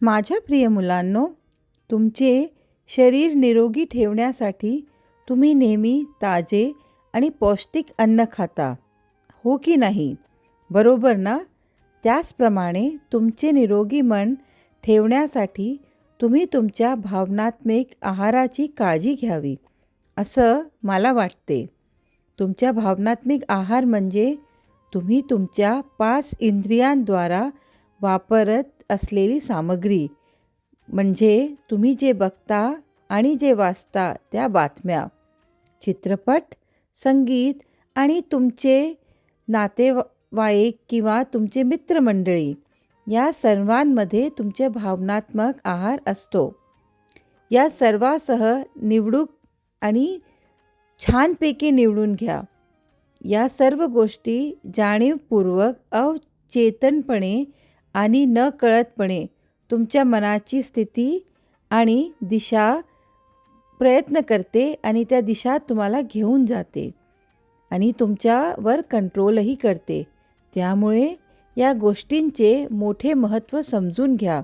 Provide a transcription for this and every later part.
माझ्या प्रिय मुलांनो, तुमचे शरीर निरोगी ठेवण्यासाठी तुम्ही नेहमी ताजे आणि पौष्टिक अन्न खाता, हो की नाही? बरोबर ना? त्याचप्रमाणे तुमचे निरोगी मन ठेवण्यासाठी तुम्ही तुमच्या भावनात्मक आहाराची काळजी घ्यावी, असं मला वाटते. तुमच्या भावनात्मक आहार म्हणजे तुम्ही तुमच्या 5 इंद्रियांद्वारा वापरत असलेली सामग्री, म्हणजे तुम्ही जे बघता आणि जे वाचता त्या बातम्या, चित्रपट, संगीत आणि तुमचे नातेवाईक किंवा तुमचे मित्रमंडळी, या सर्वांमध्ये तुमचे भावनात्मक आहार असतो. या सर्वांसह निवडूक आणि छानपैकी निवडून घ्या. या सर्व गोष्टी जाणीवपूर्वक अवचेतनपणे आणि नकळतपणे तुमच्या मनाची स्थिती आणि दिशा प्रयत्न करते आणि त्या दिशा तुम्हाला घेऊन जाते आणि तुमच्यावर कंट्रोलही करते. त्यामुळे या गोष्टींचे मोठे महत्त्व समजून घ्या,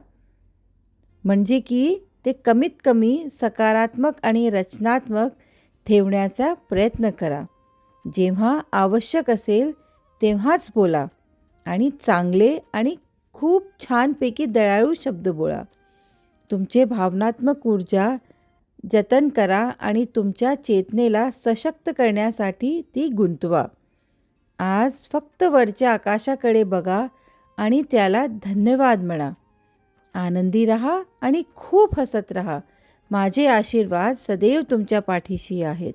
म्हणजे की ते कमीत कमी सकारात्मक आणि रचनात्मक ठेवण्याचा प्रयत्न करा. जेव्हा आवश्यक असेल तेव्हाच बोला आणि चांगले आणि खूप छानपैकी दयाळू शब्द बोला. तुमचे भावनात्मक ऊर्जा जतन करा आणि तुमच्या चेतनेला सशक्त करण्यासाठी ती गुंतवा. आज फक्त वरच्या आकाशाकडे बघा आणि त्याला धन्यवाद म्हणा. आनंदी रहा आणि खूप हसत रहा. माझे आशीर्वाद सदैव तुमच्या पाठीशी आहेत.